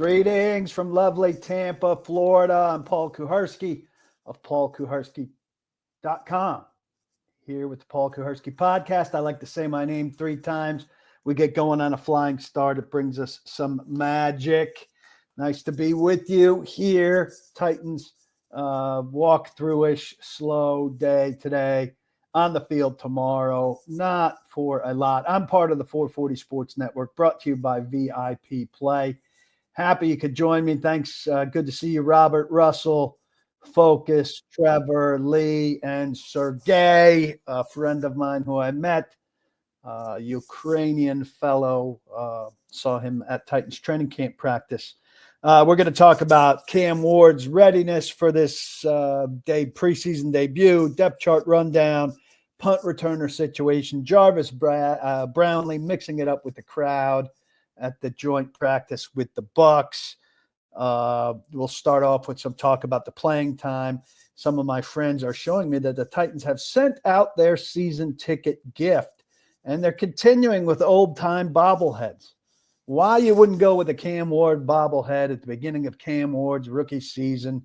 Greetings from lovely Tampa, Florida. I'm Paul Kuharsky of paulkuharsky.com. Here with the Paul Kuharsky podcast. I like to say my name 3 times. We get going on a flying start. It brings us some magic. Nice to be with you here. Titans walk through-ish slow day today. On the field tomorrow. Not for a lot. I'm part of the 440 Sports Network, brought to you by VIP Play. Happy you could join me. Thanks. Good to see you, Robert, Russell, Focus, Trevor, Lee, and Sergey, a friend of mine who I met, Ukrainian fellow. Saw him at Titans training camp practice. We're going to talk about Cam Ward's readiness for this preseason debut, depth chart rundown, punt returner situation, Jarvis Brownlee mixing it up with the crowd at the joint practice with the Bucs. We'll start off with some talk about the playing time. Some of my friends are showing me that the Titans have sent out their season ticket gift, and they're continuing with old-time bobbleheads. Why you wouldn't go with a Cam Ward bobblehead at the beginning of Cam Ward's rookie season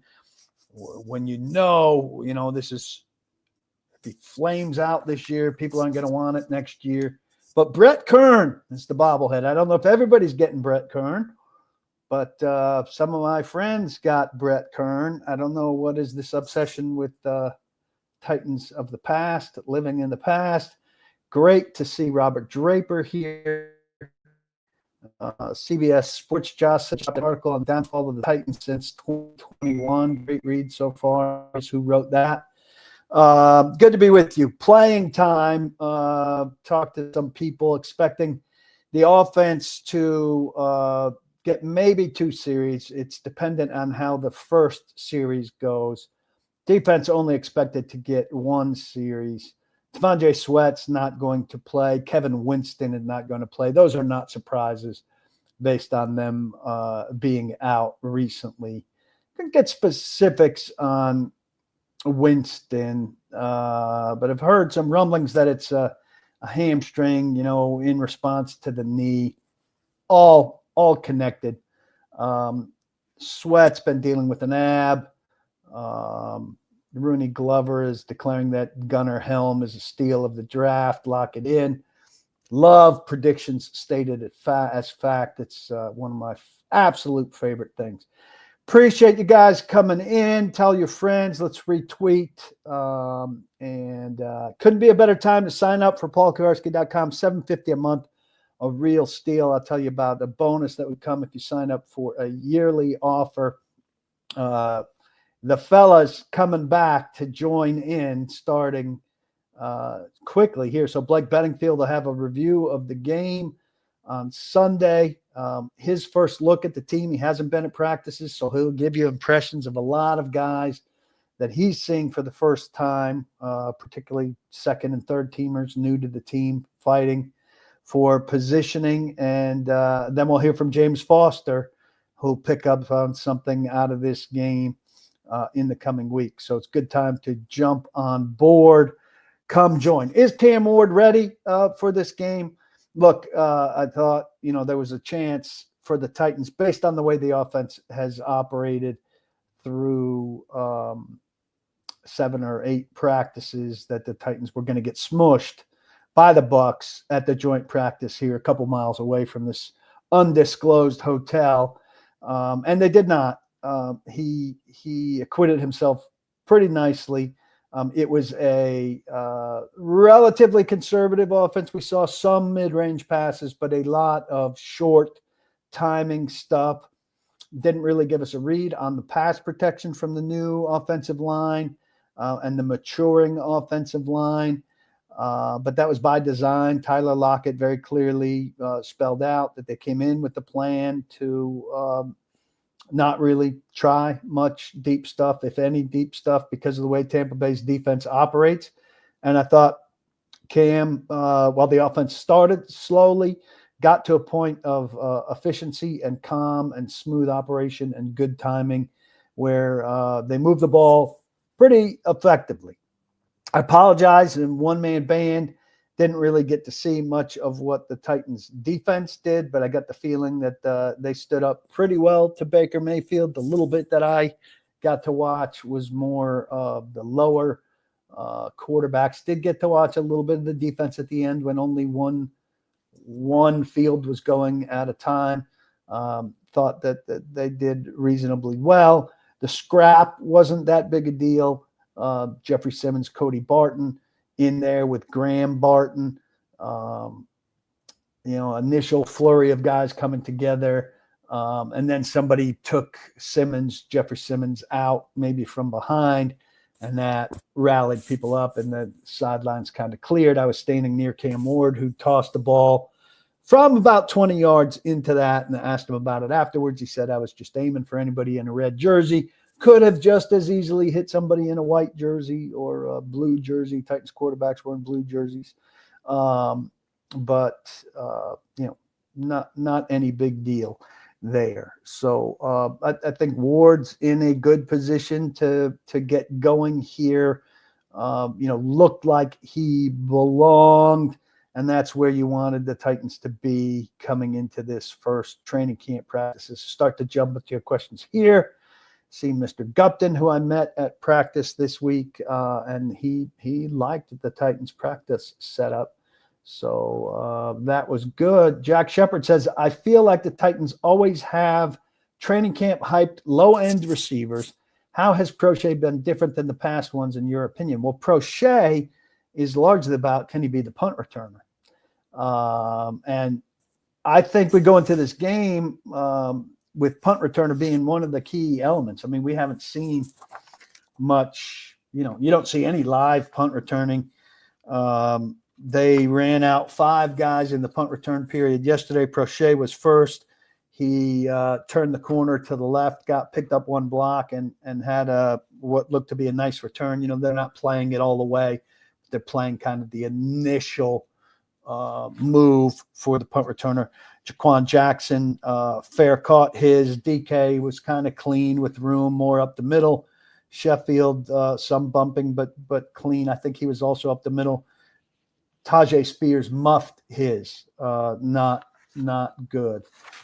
when you know this is – if he flames out this year, people aren't going to want it next year. But Brett Kern is the bobblehead. I don't know if everybody's getting Brett Kern, but some of my friends got Brett Kern. I don't know what is this obsession with Titans of the past, living in the past. Great to see Robert Draper here. CBS Sports Josh sent out an article on the downfall of the Titans since 2021. Great read so far. Who wrote that? Good to be with you. Playing time. Talked to some people expecting the offense to get maybe 2 series. It's dependent on how the first series goes. Defense only expected to get 1 series. T'Vondre Sweat's not going to play. Kevin Winston is not going to play. Those are not surprises based on them being out recently. I can get specifics on Winston, but I've heard some rumblings that it's a hamstring, in response to the knee. All connected. Sweat's been dealing with an ab. Rooney Glover is declaring that Gunnar Helm is a steal of the draft. Lock it in. Love predictions stated as fact. It's one of my absolute favorite things. Appreciate you guys coming in. Tell your friends. Let's retweet. And couldn't be a better time to sign up for paulkuharsky.com. $7.50 a month. A real steal. I'll tell you about the bonus that would come if you sign up for a yearly offer. The fellas coming back to join in starting quickly here. So Blake Bedingfield will have a review of the game on Sunday. His first look at the team. He hasn't been at practices, so he'll give you impressions of a lot of guys that he's seeing for the first time, particularly second and third teamers new to the team fighting for positioning. And then we'll hear from James Foster, who'll pick up on something out of this game in the coming week. So it's a good time to jump on board. Come join. Is Cam Ward ready for this game? Look, I thought, there was a chance for the Titans based on the way the offense has operated through 7 or 8 practices that the Titans were going to get smushed by the Bucs at the joint practice here a couple miles away from this undisclosed hotel. And they did not. He acquitted himself pretty nicely. It was a relatively conservative offense. We saw some mid-range passes, but a lot of short timing stuff. Didn't really give us a read on the pass protection from the new offensive line and the maturing offensive line. But that was by design. Tyler Lockett very clearly spelled out that they came in with the plan to not really try much deep stuff, if any deep stuff, because of the way Tampa Bay's defense operates. And I thought Cam, while the offense started slowly, got to a point of efficiency and calm and smooth operation and good timing where they moved the ball pretty effectively. I apologize in one-man band. Didn't really get to see much of what the Titans defense did, but I got the feeling that they stood up pretty well to Baker Mayfield. The little bit that I got to watch was more of the lower quarterbacks. Did get to watch a little bit of the defense at the end when only one field was going at a time. Thought that they did reasonably well. The scrap wasn't that big a deal. Jeffrey Simmons, Cody Barton in there with Graham Barton, initial flurry of guys coming together. And then somebody took Jeffrey Simmons out maybe from behind, and that rallied people up and the sidelines kind of cleared. I was standing near Cam Ward, who tossed the ball from about 20 yards into that, and I asked him about it afterwards. He said, I was just aiming for anybody in a red jersey. Could have just as easily hit somebody in a white jersey or a blue jersey. Titans quarterbacks wearing blue jerseys. But not any big deal there. So I think Ward's in a good position to get going here. Looked like he belonged, and that's where you wanted the Titans to be coming into this first training camp practices. Start to jump into your questions here. See Mr. Gupton, who I met at practice this week, and he liked the Titans practice setup. So that was good. Jack Shepard says, I feel like the Titans always have training camp hyped low-end receivers. How has Prochet been different than the past ones, in your opinion? Well, Prochet is largely about, can he be the punt returner? And I think we go into this game with punt returner being one of the key elements. I mean, we haven't seen much, you don't see any live punt returning. They ran out 5 guys in the punt return period. Yesterday, Prochet was first. He turned the corner to the left, got picked up 1 block, and had what looked to be a nice return. They're not playing it all the way. They're playing kind of the initial move for the punt returner. Jaquan Jackson, fair caught his. DK was kind of clean with room more up the middle. Sheffield, some bumping, but clean. I think he was also up the middle. Tajay Spears muffed his, not good.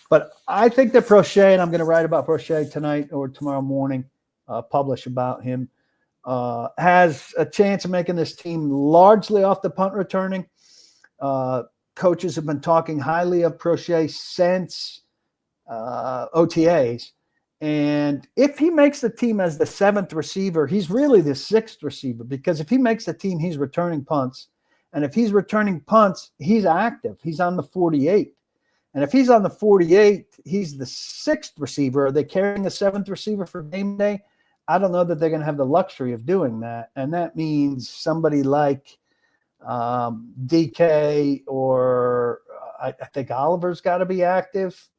But I think that Prochet, and I'm going to write about Prochet tonight or tomorrow morning, publish about him, has a chance of making this team largely off the punt returning. Coaches have been talking highly of Prochet since OTAs. And if he makes the team as the 7th receiver, he's really the 6th receiver, because if he makes the team, he's returning punts. And if he's returning punts, he's active. He's on the 48. And if he's on the 48, he's the 6th receiver. Are they carrying a 7th receiver for game day? I don't know that they're going to have the luxury of doing that. And that means somebody like DK or I think Oliver's got to be active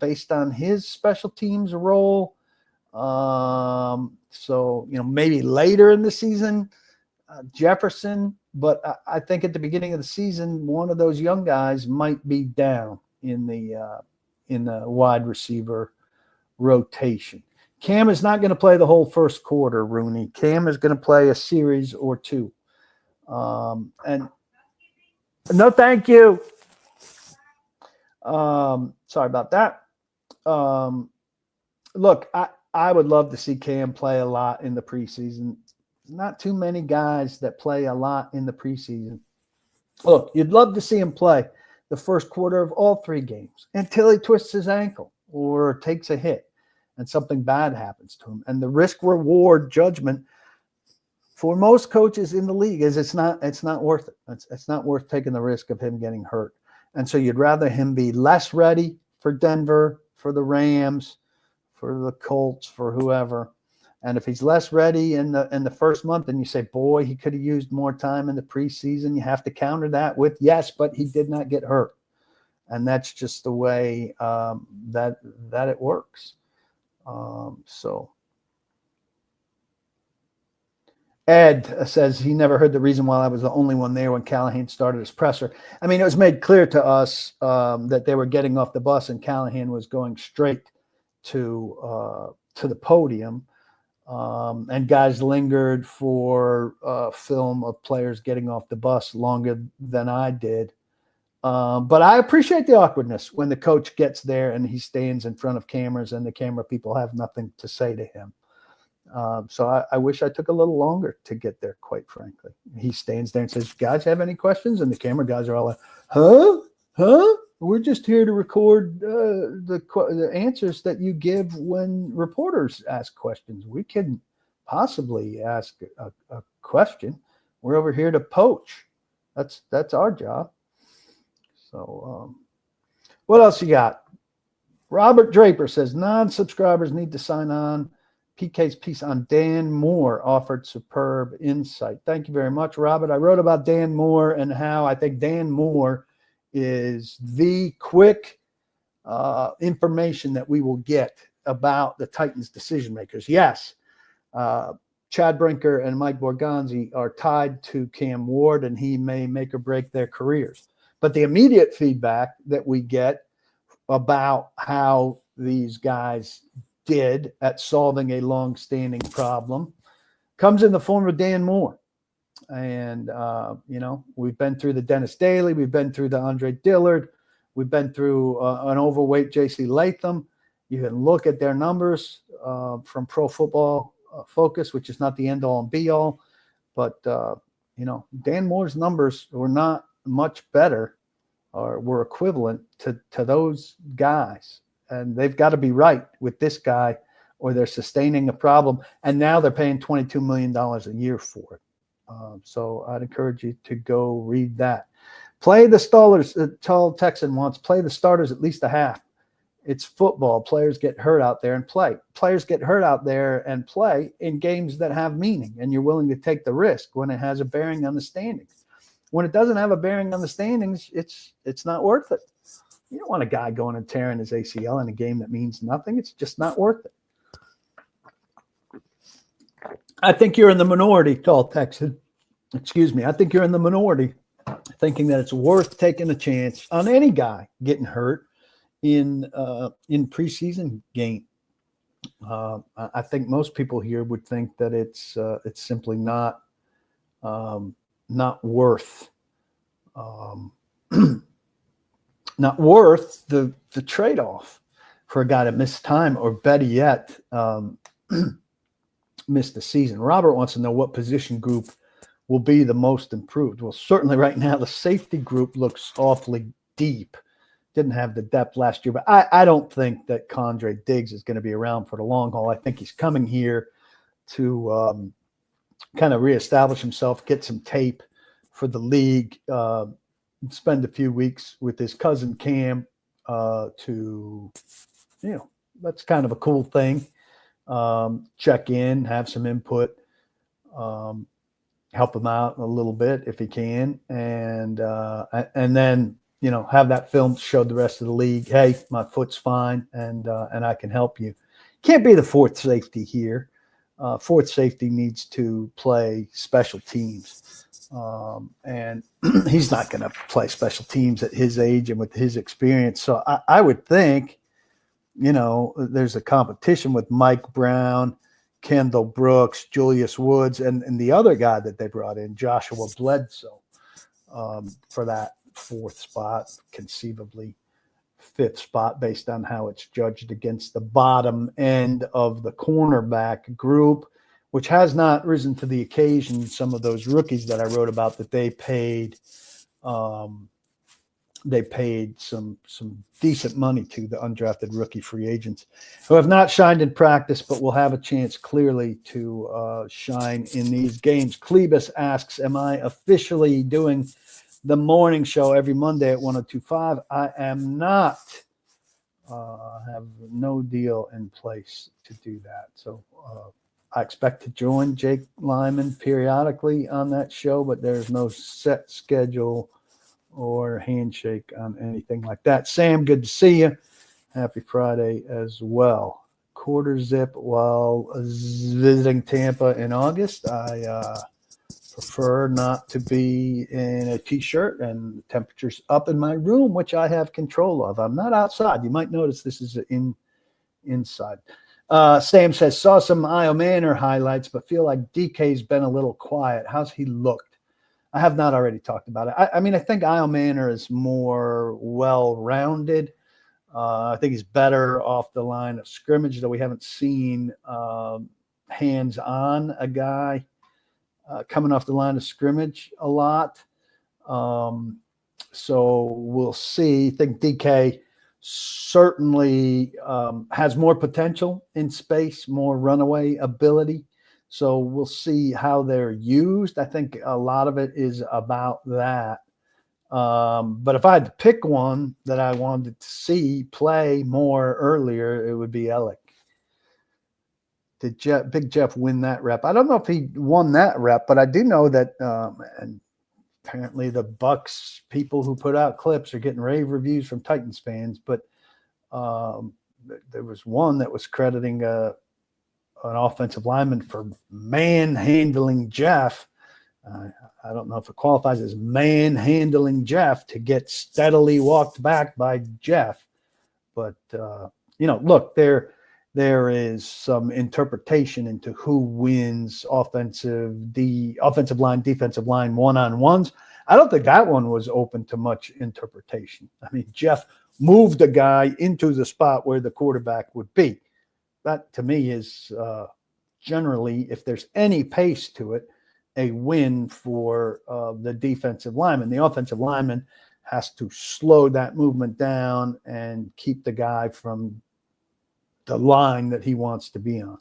based on his special teams role. So, maybe later in the season, Jefferson. But I think at the beginning of the season, one of those young guys might be down in the wide receiver rotation. Cam is not going to play the whole first quarter, Rooney. Cam is going to play a series or 2. And no, thank you. Sorry about that. Look, I would love to see Cam play a lot in the preseason. Not too many guys that play a lot in the preseason. Look, you'd love to see him play the first quarter of all 3 games until he twists his ankle or takes a hit and something bad happens to him. And the risk-reward judgment for most coaches in the league is it's not worth it. It's not worth taking the risk of him getting hurt. And so you'd rather him be less ready for Denver, for the Rams, for the Colts, for whoever. And if he's less ready in the first month, and you say, boy, he could have used more time in the preseason, you have to counter that with, yes, but he did not get hurt. And that's just the way that it works. So Ed says he never heard the reason why I was the only one there when Callahan started his presser. I mean, it was made clear to us that they were getting off the bus and Callahan was going straight to the podium. And guys lingered for film of players getting off the bus longer than I did. But I appreciate the awkwardness when the coach gets there and he stands in front of cameras and the camera people have nothing to say to him. So I wish I took a little longer to get there, quite frankly. He stands there and says, guys, have any questions? And the camera guys are all like, huh? We're just here to record the answers that you give when reporters ask questions. We couldn't possibly ask a question. We're over here to poach. That's our job. So what else you got? Robert Draper says non-subscribers need to sign on. PK's piece on Dan Moore offered superb insight. Thank you very much, Robert. I wrote about Dan Moore and how I think Dan Moore is the quick information that we will get about the Titans decision makers. Yes, Chad Brinker and Mike Borgonzi are tied to Cam Ward, and he may make or break their careers. But the immediate feedback that we get about how these guys did at solving a long-standing problem comes in the form of Dan Moore. And, we've been through the Dennis Daly. We've been through the Andre Dillard. We've been through an overweight J.C. Latham. You can look at their numbers from Pro Football Focus, which is not the end-all and be-all. But, Dan Moore's numbers were not much better or were equivalent to those guys. And they've got to be right with this guy or they're sustaining a problem. And now they're paying $22 million a year for it. So I'd encourage you to go read that. Play the starters. Tall Texan wants play the starters at least a half. It's football. Players get hurt out there and play. Players get hurt out there and play in games that have meaning, and you're willing to take the risk when it has a bearing on the standings. When it doesn't have a bearing on the standings, it's not worth it. You don't want a guy going and tearing his ACL in a game that means nothing. It's just not worth it. I think you're in the minority, Tall Texan. Excuse me. I think you're in the minority thinking that it's worth taking a chance on any guy getting hurt in preseason game. I think most people here would think that it's simply not worth not worth the trade-off for a guy that missed time, or better yet, missed the season. Robert wants to know what position group will be the most improved. Well, certainly right now the safety group looks awfully deep. Didn't have the depth last year, but I don't think that Condre Diggs is going to be around for the long haul. I think he's coming here to kind of reestablish himself, get some tape for the league, spend a few weeks with his cousin Cam that's kind of a cool thing. Check in, have some input, help him out a little bit if he can, and then have that film show the rest of the league, hey, my foot's fine, and I can help you. Can't be the fourth safety here. Fourth safety needs to play special teams, and he's not going to play special teams at his age and with his experience. So I would think, there's a competition with Mike Brown, Kendall Brooks, Julius Woods, and the other guy that they brought in, Joshua Bledsoe, for that fourth spot, conceivably fifth spot based on how it's judged against the bottom end of the cornerback group, which has not risen to the occasion. Some of those rookies that I wrote about that they paid some decent money to, the undrafted rookie free agents who have not shined in practice, but will have a chance clearly to shine in these games. Klebus asks, am I officially doing the morning show every Monday at 102.5? I am not. I have no deal in place to do that. So I expect to join Jake Lyman periodically on that show, but there's no set schedule or handshake on anything like that. Sam, good to see you. Happy Friday as well. Quarter zip while visiting Tampa in August. I prefer not to be in a t-shirt, and the temperature's up in my room, which I have control of. I'm not outside. You might notice this is inside. Sam says, saw some Io Manor highlights, but feel like DK's been a little quiet. How's he looked? I have not already talked about it. I mean, I think Io Manor is more well-rounded. I think he's better off the line of scrimmage, though we haven't seen hands-on a guy coming off the line of scrimmage a lot. So we'll see. I think DK certainly has more potential in space, more runaway ability. So we'll see how they're used. I think a lot of it is about that. But if I had to pick one that I wanted to see play more earlier, it would be Ellick. Did Big Jeff win that rep? I don't know if he won that rep, but I do know that, and apparently the Bucks people who put out clips are getting rave reviews from Titans fans, but there was one that was crediting an offensive lineman for manhandling Jeff. I don't know if it qualifies as manhandling Jeff to get steadily walked back by Jeff. But, look, there is some interpretation into who wins offensive line, defensive line one-on-ones. I don't think that one was open to much interpretation. I mean, Jeff moved a guy into the spot where the quarterback would be. That, to me, is generally, if there's any pace to it, a win for the defensive lineman. The offensive lineman has to slow that movement down and keep the guy from the line that he wants to be on.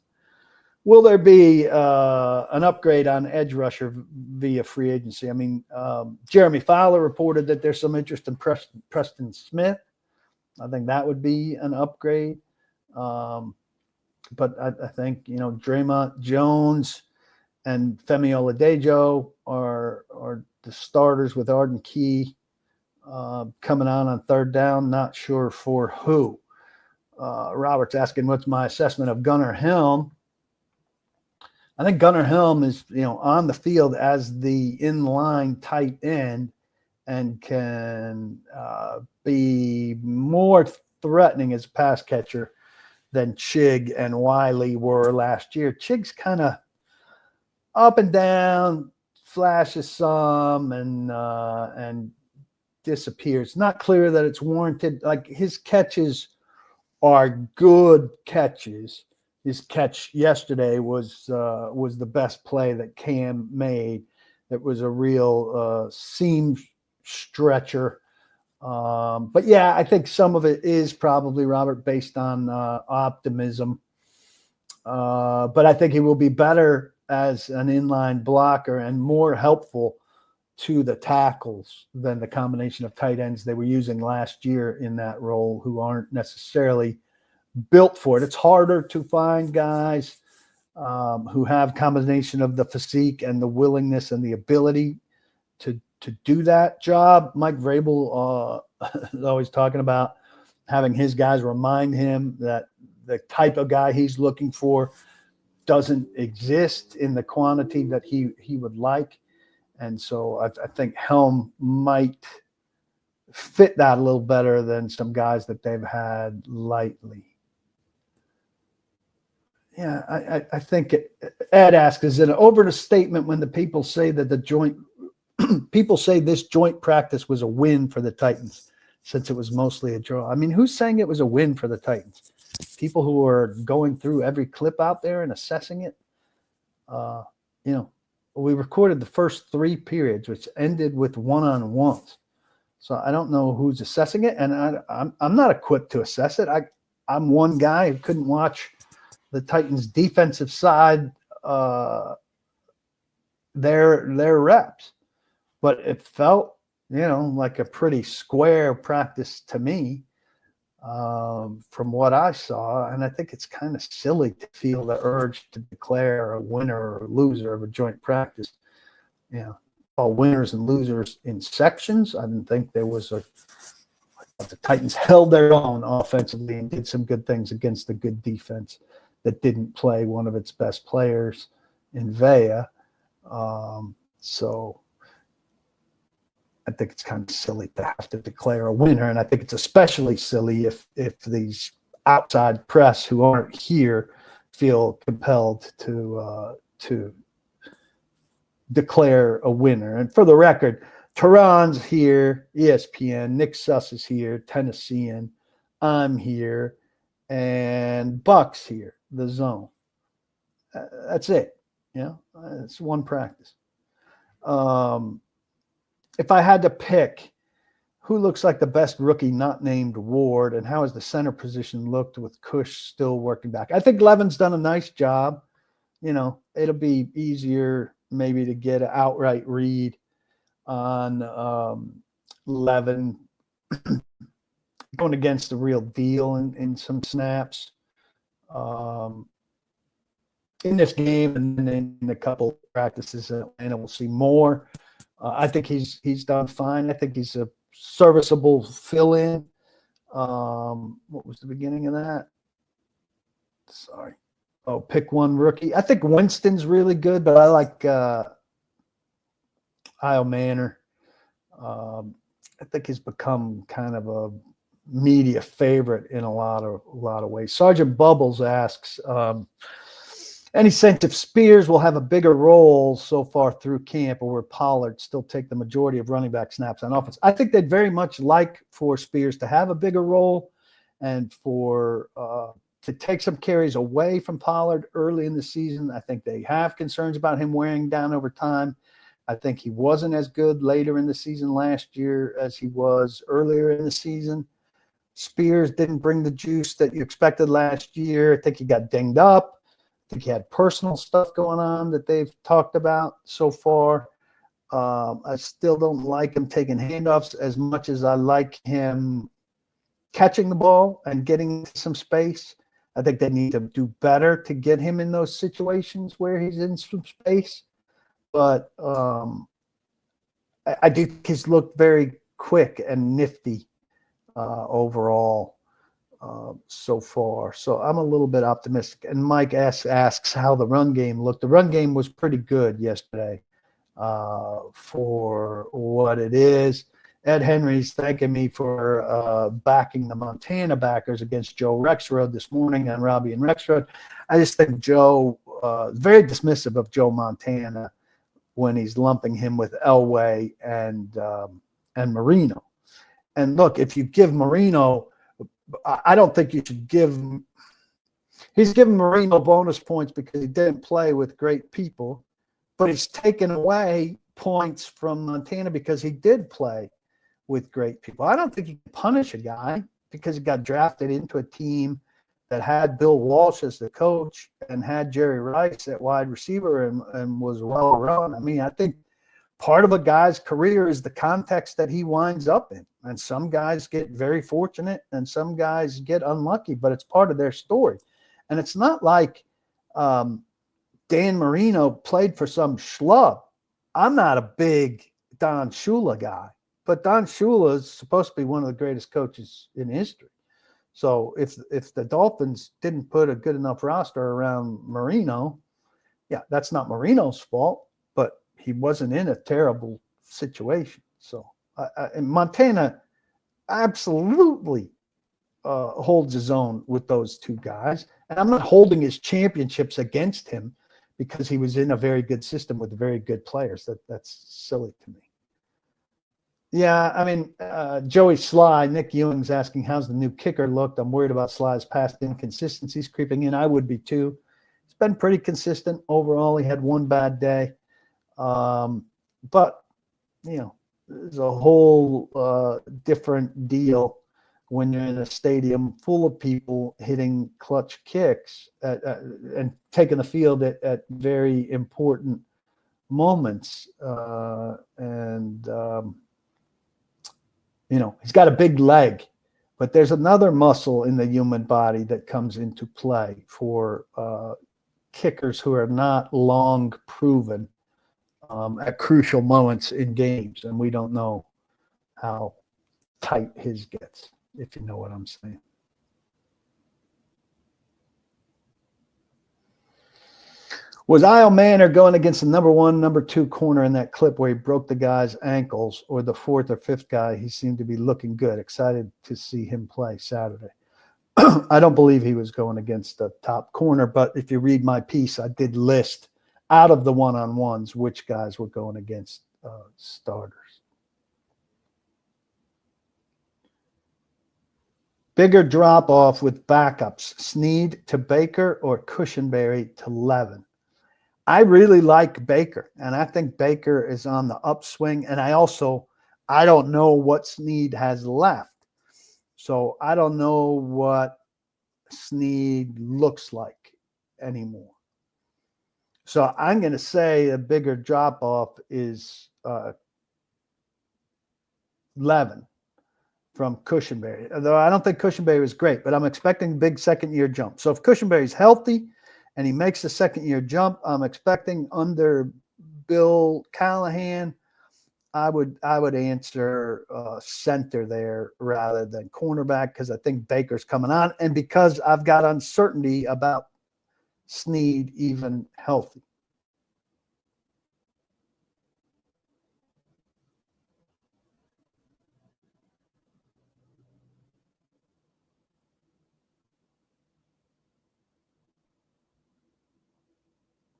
Will there be an upgrade on edge rusher via free agency? I mean, Jeremy Fowler reported that there's some interest in Preston Smith. I think that would be an upgrade. But I think, Draymond Jones and Femi Oladejo are the starters with Arden Key coming on third down. Not sure for who. Robert's asking, what's my assessment of Gunnar Helm? I think Gunnar Helm is, on the field as the inline tight end and can be more threatening as a pass catcher than Chig and Wiley were last year. Chig's kind of up and down, flashes some, and disappears. Not clear that it's warranted. Like, his catches are good catches. His catch yesterday was the best play that Cam made. It was a real seam stretcher. But yeah, I think some of it is probably, Robert, based on optimism. But I think he will be better as an inline blocker and more helpful to the tackles than the combination of tight ends they were using last year in that role, who aren't necessarily built for it. It's harder to find guys who have combination of the physique and the willingness and the ability to do that job. Mike Vrabel is always talking about having his guys remind him that the type of guy he's looking for doesn't exist in the quantity that he would like. And so I think Helm might fit that a little better than some guys that they've had lately. Yeah, I think Ed asks, is it an overstatement when the people say that people say this joint practice was a win for the Titans since it was mostly a draw? I mean, who's saying it was a win for the Titans? People who are going through every clip out there and assessing it. We recorded the first 3 periods, which ended with one-on-ones. So I don't know who's assessing it, and I'm not equipped to assess it. I'm one guy who couldn't watch the Titans' defensive side their reps, but it felt like a pretty square practice to me. From what I saw, and I think it's kind of silly to feel the urge to declare a winner or a loser of a joint practice. All winners and losers in sections. I didn't think there was the Titans held their own offensively and did some good things against the good defense that didn't play one of its best players in Vea. So I think it's kind of silly to have to declare a winner, and I think it's especially silly if these outside press who aren't here feel compelled to declare a winner. And for the record, Tehran's here, ESPN, Nick Suss is here, Tennessean, I'm here, and Buck's here, the Zone. That's it. It's one practice. If I had to pick who looks like the best rookie not named Ward, and how has the center position looked with Kush still working back? I think Levin's done a nice job. It'll be easier maybe to get an outright read on Levin going against the real deal in some snaps in this game, and then in a couple of practices in Atlanta, we'll see more. I think he's done fine. I think he's a serviceable fill-in. What was the beginning of that? Sorry. Oh, pick one rookie. I think Winston's really good, but I like Kyle Manor. I think he's become kind of a media favorite in a lot of ways. Sergeant Bubbles asks, any sense if Spears will have a bigger role so far through camp, or will Pollard still take the majority of running back snaps on offense? I think they'd very much like for Spears to have a bigger role and for to take some carries away from Pollard early in the season. I think they have concerns about him wearing down over time. I think he wasn't as good later in the season last year as he was earlier in the season. Spears didn't bring the juice that you expected last year. I think he got dinged up. I think he had personal stuff going on that they've talked about so far. I still don't like him taking handoffs as much as I like him catching the ball and getting into some space. I think they need to do better to get him in those situations where he's in some space. But I do think he's looked very quick and nifty overall so far. So I'm a little bit optimistic. And Mike asks how the run game looked. The run game was pretty good yesterday for what it is. Ed Henry's thanking me for backing the Montana backers against Joe Rexrode this morning on Robbie and Rexrode. I just think Joe very dismissive of Joe Montana when he's lumping him with Elway and Marino. And look, if you give Marino, I don't think you should give – he's giving Marino bonus points because he didn't play with great people, but he's taken away points from Montana because he did play with great people. I don't think you can punish a guy because he got drafted into a team that had Bill Walsh as the coach and had Jerry Rice at wide receiver and was well run. I mean, I think part of a guy's career is the context that he winds up in. And some guys get very fortunate and some guys get unlucky, but it's part of their story. And it's not like Dan Marino played for some schlub. I'm not a big Don Shula guy, but Don Shula is supposed to be one of the greatest coaches in history. So if the Dolphins didn't put a good enough roster around Marino, yeah, that's not Marino's fault, but he wasn't in a terrible situation. So and Montana absolutely holds his own with those two guys. And I'm not holding his championships against him because he was in a very good system with very good players. That's silly to me. Yeah, I mean, Joey Sly, Nick Ewing's asking, how's the new kicker looked? I'm worried about Sly's past inconsistencies creeping in. I would be too. It's been pretty consistent overall. He had one bad day. But, you know, there's a whole different deal when you're in a stadium full of people hitting clutch kicks and taking the field at very important moments. You know, he's got a big leg, but there's another muscle in the human body that comes into play for kickers who are not long proven at crucial moments in games. And we don't know how tight his gets, if you know what I'm saying. Was Isle Manor going against the number 1, number 2 corner in that clip where he broke the guy's ankles, or the 4th or 5th guy? He seemed to be looking good. Excited to see him play Saturday. I don't believe he was going against the top corner, but if you read my piece, I did list out of the one-on-ones which guys were going against starters. Bigger drop-off with backups, Snead to Baker or Cushenberry to Levin. I really like Baker, and I think Baker is on the upswing. And I don't know what Snead has left. So I don't know what Snead looks like anymore. So I'm going to say a bigger drop-off is Levin from Cushenberry. Although I don't think Cushenberry was great, but I'm expecting a big second-year jump. So if Cushenberry's healthy and he makes the second-year jump, I'm expecting under Bill Callahan, I would answer center there rather than cornerback, because I think Baker's coming on, and because I've got uncertainty about Snead even healthy.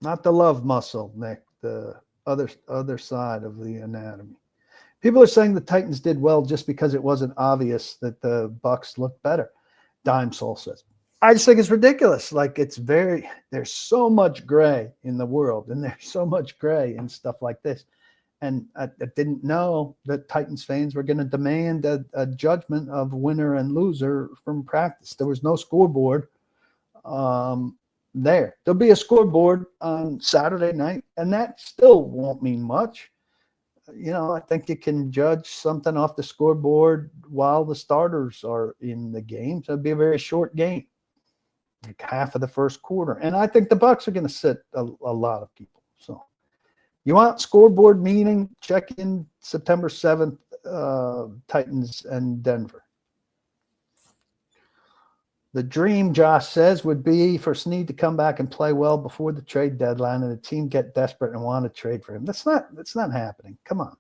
Not the love muscle, Nick, the other side of the anatomy. People are saying the Titans did well just because it wasn't obvious that the Bucs looked better. Dime Soul says. I just think it's ridiculous. Like, there's so much gray in the world, and there's so much gray and stuff like this. And I didn't know that Titans fans were going to demand a judgment of winner and loser from practice. There was no scoreboard there. There'll be a scoreboard on Saturday night, and that still won't mean much. I think you can judge something off the scoreboard while the starters are in the game. So it'll be a very short game, like half of the first quarter. And I think the Bucs are going to sit a lot of people. So you want scoreboard meaning? Check in September 7th, Titans and Denver. The dream, Josh says, would be for Snead to come back and play well before the trade deadline and the team get desperate and want to trade for him. That's not happening. Come on.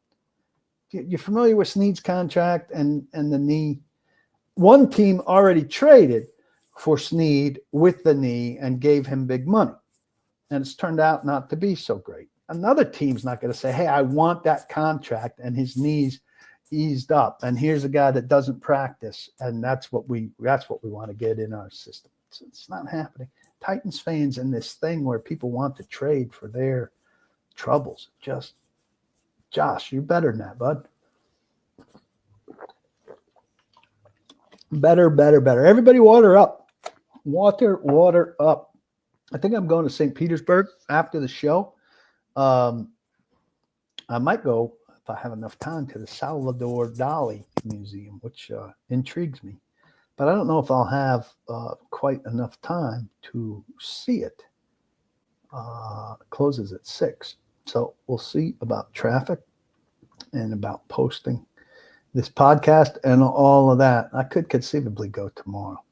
You're familiar with Snead's contract and the knee. One team already traded for Snead with the knee and gave him big money. And it's turned out not to be so great. Another team's not going to say, hey, I want that contract and his knees eased up, and here's a guy that doesn't practice, and that's what we want to get in our system. It's not happening. Titans fans in this thing where people want to trade for their troubles. Just, Josh, you're better than that, bud. Better. Everybody water up. Water up. I think I'm going to St. Petersburg after the show. I might go, if I have enough time, to the Salvador Dali Museum, which intrigues me. But I don't know if I'll have quite enough time to see it. It closes at 6. So we'll see about traffic and about posting this podcast and all of that. I could conceivably go tomorrow.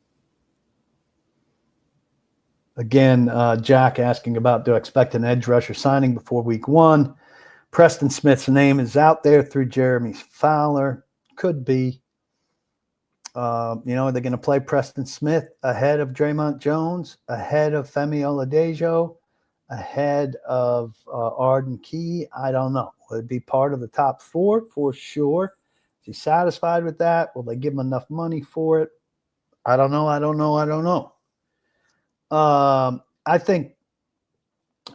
Again, Jack asking about, do I expect an edge rusher signing before week 1? Preston Smith's name is out there through Jeremy Fowler. Could be. They're going to play Preston Smith ahead of Draymond Jones, ahead of Femi Oladejo, ahead of Arden Key. I don't know. Will it be part of the top 4? For sure. Is he satisfied with that? Will they give him enough money for it? I don't know. I think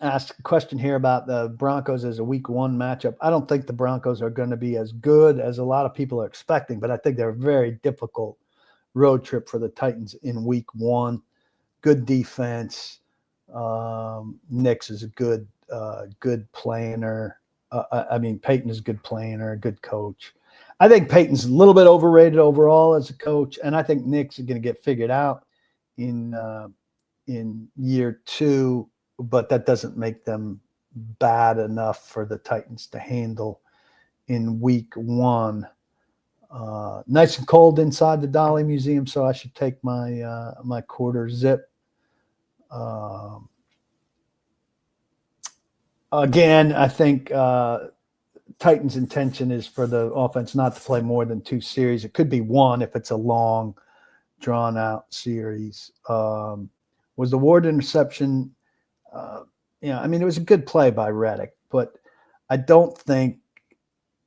asked a question here about the Broncos as a week 1 matchup. I don't think the Broncos are going to be as good as a lot of people are expecting, but I think they're a very difficult road trip for the Titans in week 1. Good defense. Nix is a good planner. Peyton is a good planner, a good coach. I think Peyton's a little bit overrated overall as a coach, and I think Nix is going to get figured out in year 2. But that doesn't make them bad enough for the Titans to handle in week 1. Nice and cold inside the Dali Museum, so I should take my my quarter zip. Again, I think Titans' intention is for the offense not to play more than 2 series. It could be 1 if it's a long drawn-out series. Was the Ward interception, I mean, it was a good play by Reddick, but I don't think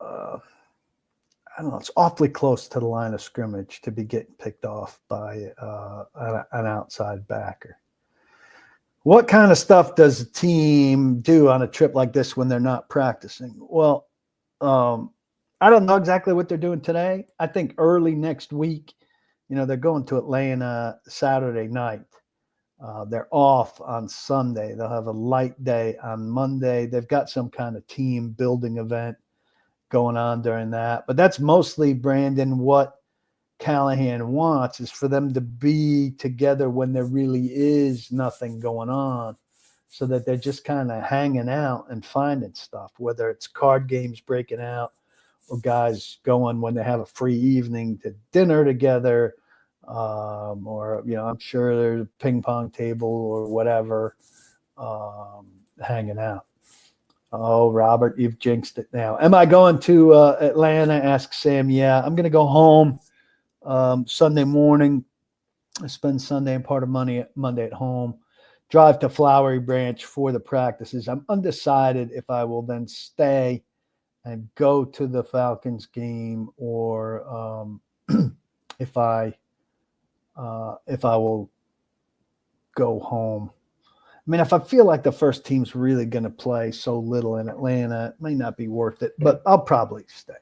I don't know, it's awfully close to the line of scrimmage to be getting picked off by an outside backer. What kind of stuff does a team do on a trip like this when they're not practicing? Well, I don't know exactly what they're doing today. I think early next week, they're going to Atlanta Saturday night. They're off on Sunday. They'll have a light day on Monday. They've got some kind of team building event going on during that. But that's mostly, Brandon, what Callahan wants is for them to be together when there really is nothing going on, so that they're just kind of hanging out and finding stuff, whether it's card games breaking out or guys going when they have a free evening to dinner together, or, I'm sure there's a ping pong table or whatever, hanging out. Oh, Robert, you've jinxed it now. Am I going to Atlanta? Asks Sam. Yeah, I'm going to go home Sunday morning. I spend Sunday and part of Monday at home. Drive to Flowery Branch for the practices. I'm undecided if I will then stay and go to the Falcons game, or if I will go home. I mean, if I feel like the first team's really going to play so little in Atlanta, it may not be worth it, but I'll probably stay.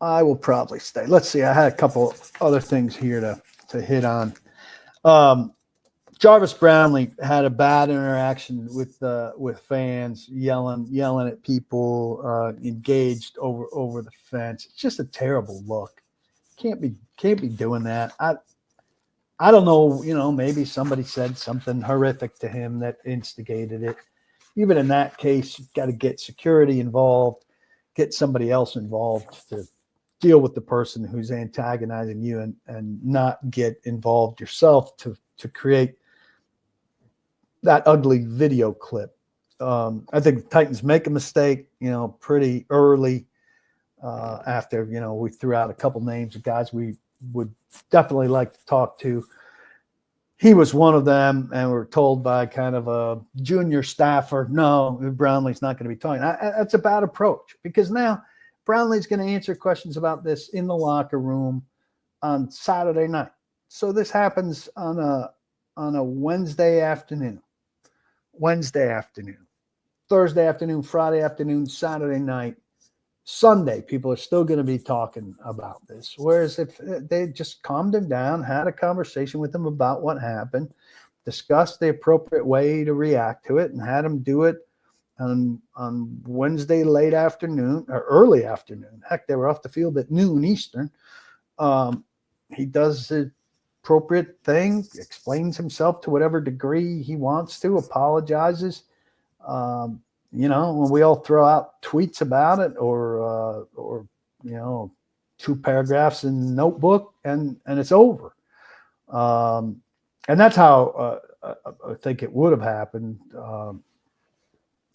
I will probably stay. Let's see. I had a couple other things here to hit on. Jarvis Brownlee had a bad interaction with fans, yelling at people, engaged over the fence. It's just a terrible look. Can't be doing that. I don't know, maybe somebody said something horrific to him that instigated it. Even in that case, you've got to get security involved, get somebody else involved to deal with the person who's antagonizing you, and not get involved yourself to create that ugly video clip. I think the Titans make a mistake, pretty early after, we threw out a couple names of guys we would definitely like to talk to. He was one of them, and we're told by kind of a junior staffer, no, Brownlee's not going to be talking. That's a bad approach, because now Brownlee's going to answer questions about this in the locker room on Saturday night. So this happens on a Wednesday afternoon, Thursday afternoon, Friday afternoon, Saturday night. Sunday, people are still going to be talking about this. Whereas if they just calmed him down, had a conversation with him about what happened, discussed the appropriate way to react to it, and had him do it on Wednesday late afternoon or early afternoon. Heck, they were off the field at noon Eastern. He does the appropriate thing, explains himself to whatever degree he wants to, apologizes. When we all throw out tweets about it, or 2 paragraphs in the notebook, and it's over. And that's how I think it would have happened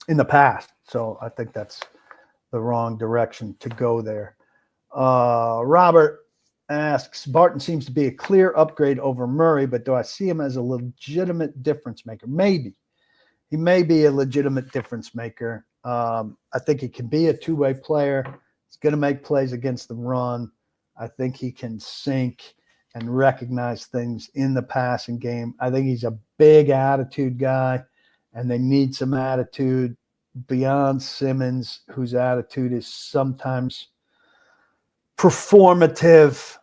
in the past. So I think that's the wrong direction to go there. Robert asks, Barton seems to be a clear upgrade over Murray, but do I see him as a legitimate difference maker? Maybe. He may be a legitimate difference maker. I think he can be a two-way player. He's going to make plays against the run. I think he can sync and recognize things in the passing game. I think he's a big attitude guy, and they need some attitude beyond Simmons, whose attitude is sometimes performative.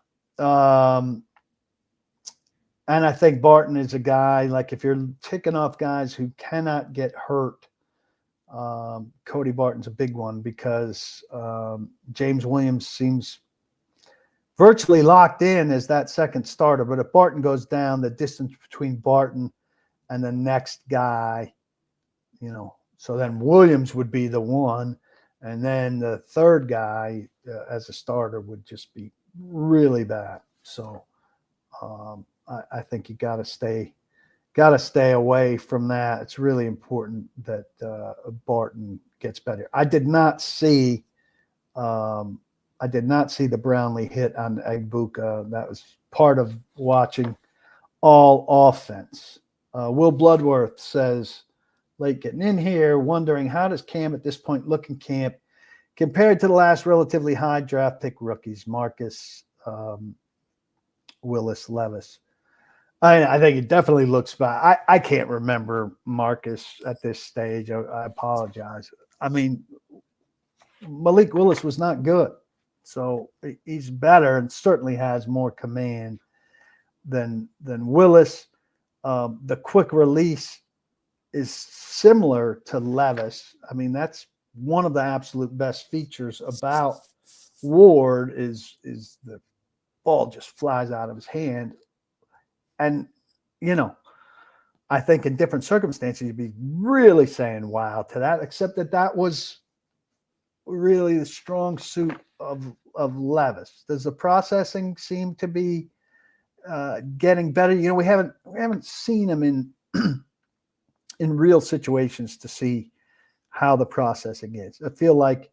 And I think Barton is a guy, like, if you're ticking off guys who cannot get hurt, Cody Barton's a big one, because James Williams seems virtually locked in as that second starter. But if Barton goes down, the distance between Barton and the next guy, so then Williams would be the one. And then the third guy as a starter would just be really bad. So I think you got to stay away from that. It's really important that Barton gets better. I did not see I did not see the Brownlee hit on Egbuka. That was part of watching all offense. Will Bloodworth says, late getting in here, wondering how does Cam at this point look in camp compared to the last relatively high draft pick rookies, Marcus, Willis, Levis. I think it definitely looks bad. I can't remember Marcus at this stage. I apologize. I mean, Malik Willis was not good. So he's better and certainly has more command than Willis. The quick release is similar to Levis. I mean, that's one of the absolute best features about Ward is the ball just flies out of his hand. And, I think in different circumstances, you'd be really saying wow to that, except that was really the strong suit of Levis. Does the processing seem to be getting better? We haven't seen him in in real situations to see how the processing is. I feel like,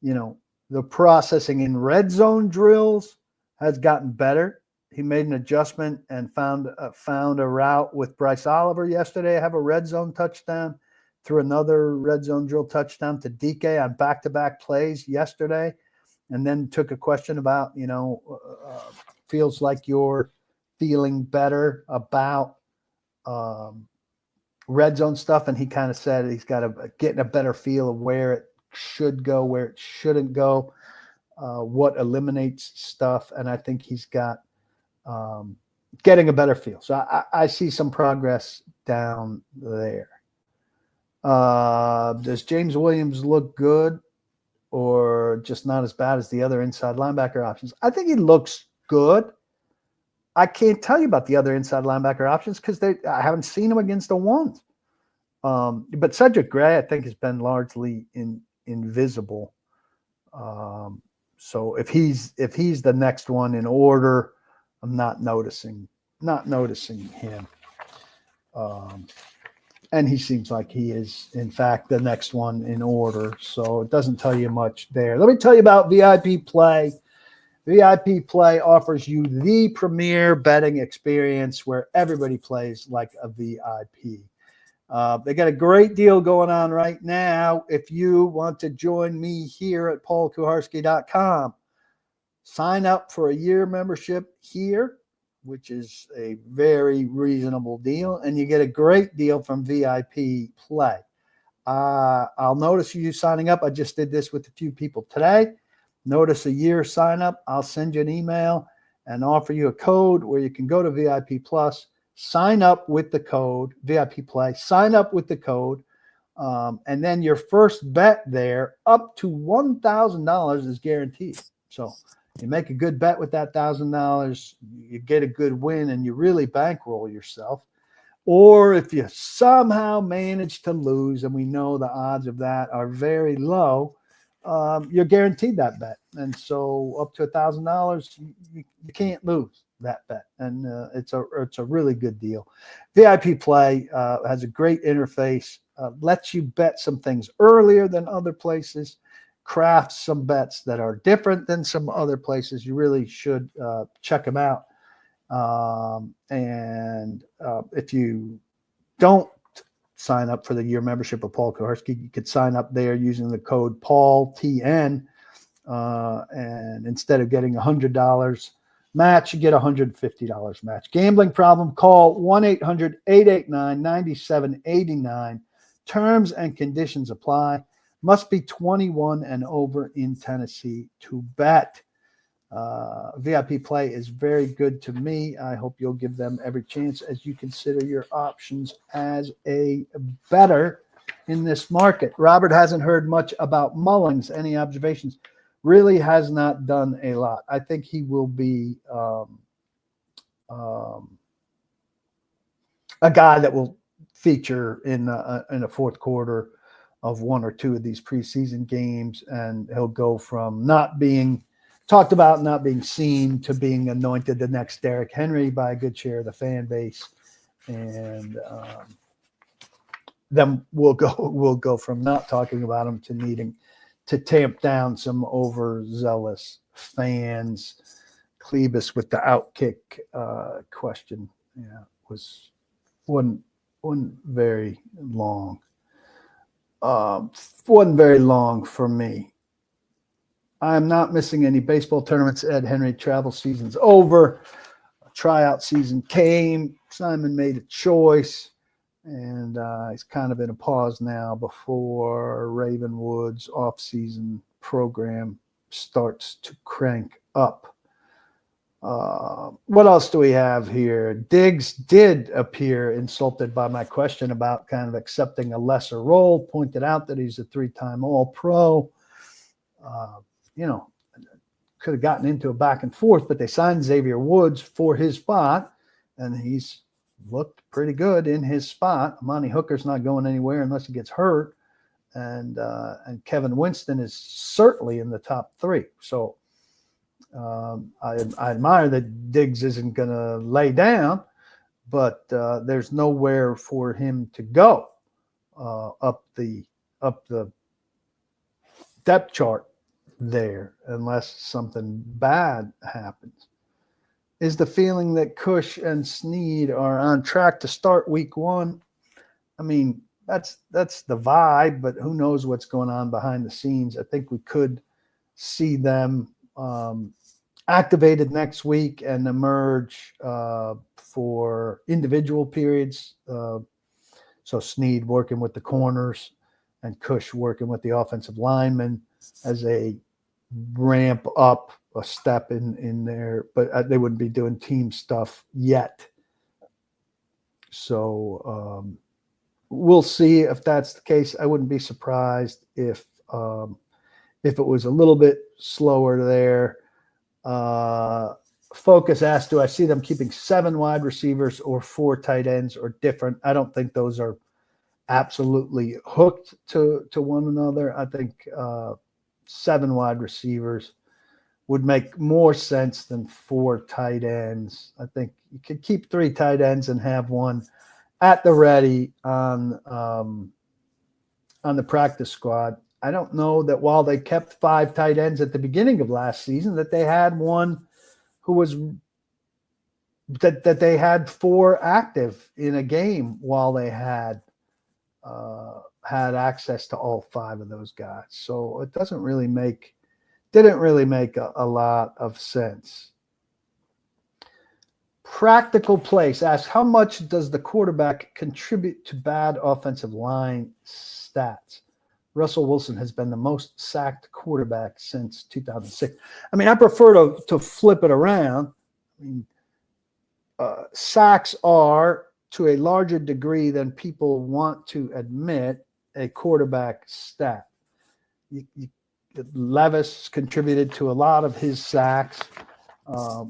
the processing in red zone drills has gotten better. He made an adjustment and found a route with Bryce Oliver yesterday. I have a red zone touchdown, threw another red zone drill touchdown to DK on back-to-back plays yesterday, and then took a question about, feels like you're feeling better about red zone stuff. And he kind of said he's got getting a better feel of where it should go, where it shouldn't go, what eliminates stuff. And I think he's got getting a better feel. So I see some progress down there. Does James Williams look good or just not as bad as the other inside linebacker options? I think he looks good. I can't tell you about the other inside linebacker options because I haven't seen them against the ones. But Cedric Gray, I think, has been largely invisible. So if he's the next one in order, I'm not noticing him. And he seems like he is, in fact, the next one in order. So it doesn't tell you much there. Let me tell you about VIP Play. VIP Play offers you the premier betting experience where everybody plays like a VIP. They got a great deal going on right now. If you want to join me here at paulkuharsky.com, sign up for a year membership here, which is a very reasonable deal, and you get a great deal from VIP Play. I'll notice you signing up. I just did this with a few people today. Notice a year sign up. I'll send you an email and offer you a code where you can go to VIP Plus, sign up with the code, VIP Play, sign up with the code, and then your first bet there up to $1,000 is guaranteed. So you make a good bet with that $1,000, you get a good win, and you really bankroll yourself. Or if you somehow manage to lose, and we know the odds of that are very low, you're guaranteed that bet. And so up to $1,000, you can't lose that bet. And it's a really good deal. VIP Play has a great interface, lets you bet some things earlier than other places, craft some bets that are different than some other places. You really should check them out. And if you don't sign up for the year membership of Paul Kuharsky, you could sign up there using the code PaulTN. And instead of getting $100 match, you get $150 match. Gambling problem, call 1-800-889-9789. Terms and conditions apply. Must be 21 and over in Tennessee to bet. VIP Play is very good to me. I hope you'll give them every chance as you consider your options as a bettor in this market. Robert hasn't heard much about Mullings. Any observations? Really has not done a lot. I think he will be a guy that will feature in a fourth quarter of one or two of these preseason games, and he'll go from not being talked about, not being seen, to being anointed the next Derrick Henry by a good share of the fan base. And then we'll go from not talking about him to needing to tamp down some overzealous fans. Clevis with the outkick question. Yeah, wasn't very long. Wasn't very long for me. I am not missing any baseball tournaments. Ed Henry, travel season's over. Tryout season came. Simon made a choice, and he's kind of in a pause now before Ravenwood's off-season program starts to crank up. What else do we have here? Diggs did appear insulted by my question about kind of accepting a lesser role, pointed out that he's a 3-time All-Pro. Could have gotten into a back and forth, but they signed Xavier Woods for his spot, and he's looked pretty good in his spot. Amani Hooker's not going anywhere unless he gets hurt, and Kevin Winston is certainly in the top 3. So I admire that Diggs isn't going to lay down, but there's nowhere for him to go up the depth chart there unless something bad happens. Is the feeling that Cush and Snead are on track to start week 1? I mean, that's the vibe, but who knows what's going on behind the scenes. I think we could see them activated next week and emerge for individual periods. So Snead working with the corners and Cush working with the offensive linemen as a ramp up a step in there, but they wouldn't be doing team stuff yet. So we'll see if that's the case. I wouldn't be surprised if it was a little bit slower there. Focus asked, do I see them keeping 7 wide receivers or 4 tight ends or different? I don't think those are absolutely hooked to one another. I think 7 wide receivers would make more sense than 4 tight ends. I think you could keep 3 tight ends and have one at the ready on the practice squad. I don't know that while they kept 5 tight ends at the beginning of last season, that they had one who was that they had 4 active in a game while they had access to all 5 of those guys. So it didn't really make a lot of sense. Practical Place asks, how much does the quarterback contribute to bad offensive line stats? Russell Wilson has been the most sacked quarterback since 2006. I mean, I prefer to flip it around. I mean, sacks are, to a larger degree than people want to admit, a quarterback stat. Levis contributed to a lot of his sacks,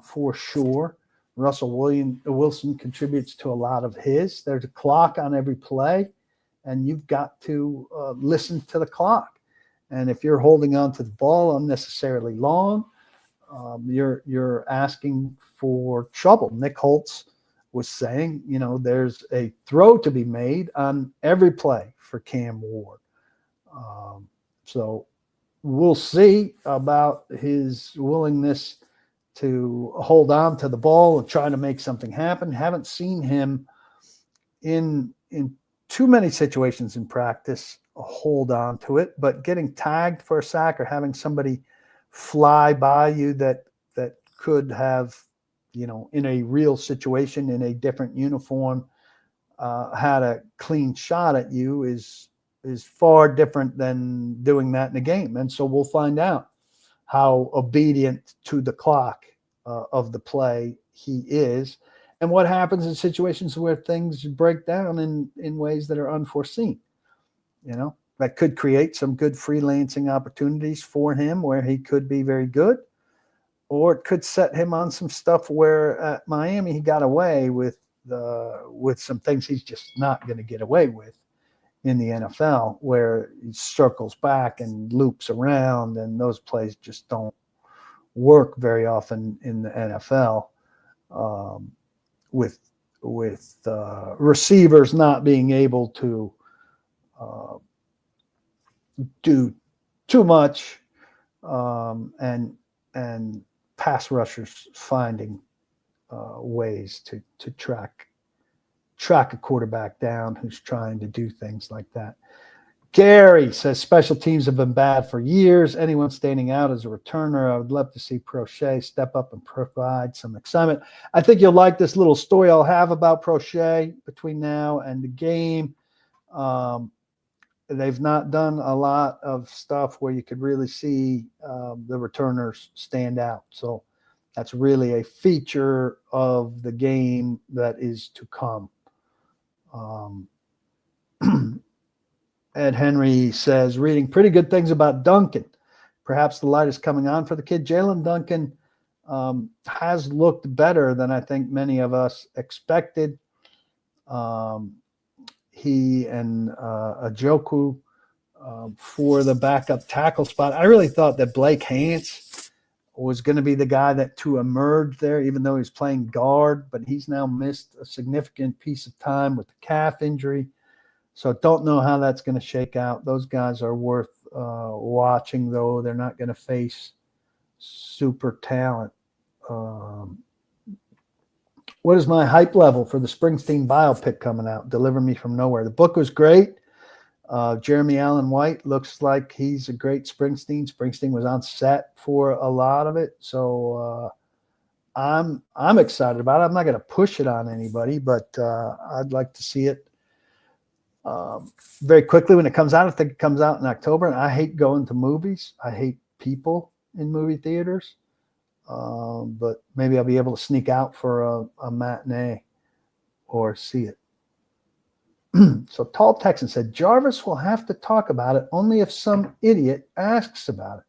for sure. Russell Wilson contributes to a lot of his. There's a clock on every play, and you've got to listen to the clock. And if you're holding on to the ball unnecessarily long, you're asking for trouble. Nick Holtz was saying, there's a throw to be made on every play for Cam Ward. So we'll see about his willingness to hold on to the ball and try to make something happen. Haven't seen him in too many situations in practice hold on to it, but getting tagged for a sack or having somebody fly by you that could have, in a real situation, in a different uniform, had a clean shot at you is far different than doing that in a game. And so we'll find out how obedient to the clock of the play he is, and what happens in situations where things break down in ways that are unforeseen. That could create some good freelancing opportunities for him where he could be very good, or it could set him on some stuff where at Miami he got away with some things he's just not going to get away with in the NFL, where he circles back and loops around, and those plays just don't work very often in the NFL, with receivers not being able to do too much, and and pass rushers finding ways to track a quarterback down who's trying to do things like that. Gary says special teams have been bad for years. Anyone standing out as a returner, I would love to see Prochet step up and provide some excitement. I think you'll like this little story I'll have about Prochet between now and the game. They've not done a lot of stuff where you could really see the returners stand out. So that's really a feature of the game that is to come. Ed Henry says, reading pretty good things about Duncan. Perhaps the light is coming on for the kid. Jalen Duncan has looked better than I think many of us expected. He and Ajoku for the backup tackle spot. I really thought that Blake Hance was going to be the guy to emerge there, even though he's playing guard, but he's now missed a significant piece of time with the calf injury. So don't know how that's going to shake out. Those guys are worth watching, though. They're not going to face super talent. What is my hype level for the Springsteen biopic coming out? Deliver Me From Nowhere. The book was great. Jeremy Allen White looks like he's a great Springsteen. Springsteen was on set for a lot of it. So I'm excited about it. I'm not going to push it on anybody, but I'd like to see it very quickly when it comes out. I think it comes out in October, and I hate going to movies. I hate people in movie theaters, but maybe I'll be able to sneak out for a matinee or see it. So Tall Texan said, Jarvis will have to talk about it only if some idiot asks about it.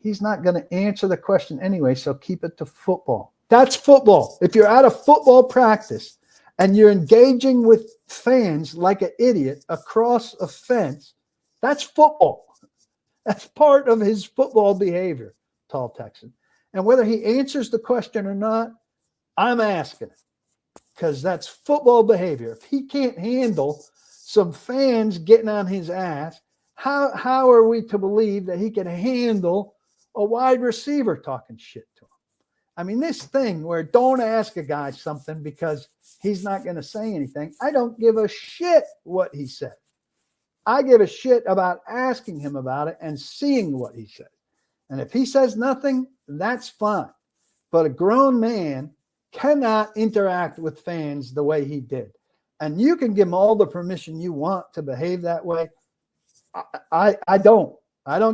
He's not going to answer the question anyway, so keep it to football. That's football. If you're at a football practice and you're engaging with fans like an idiot across a fence, that's football. That's part of his football behavior, Tall Texan. And whether he answers the question or not, I'm asking it, because that's football behavior. If he can't handle some fans getting on his ass, how are we to believe that he can handle a wide receiver talking shit to him? I mean, this thing where don't ask a guy something because he's not going to say anything. I don't give a shit what he said. I give a shit about asking him about it and seeing what he said. And if he says nothing, that's fine. But a grown man cannot interact with fans the way he did. And you can give him all the permission you want to behave that way. I don't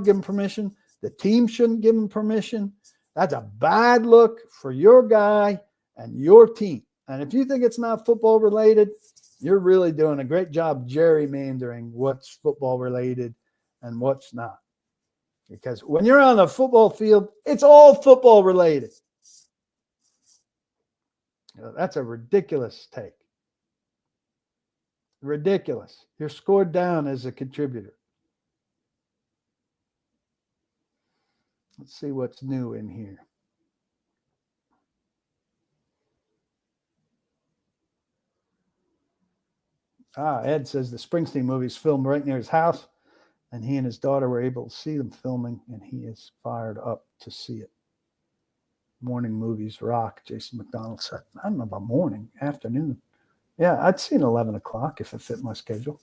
give him permission. The team shouldn't give him permission. That's a bad look for your guy and your team. And if you think it's not football related, you're really doing a great job gerrymandering what's football related and what's not. Because when you're on the football field, it's all football related. That's a ridiculous take. Ridiculous. You're scored down as a contributor. Let's see what's new in here. Ed says the Springsteen movie is filmed right near his house, and he and his daughter were able to see them filming, and he is fired up to see it. Morning movies rock, Jason McDonald said. I don't know about morning, afternoon. Yeah, I'd seen 11 o'clock if it fit my schedule.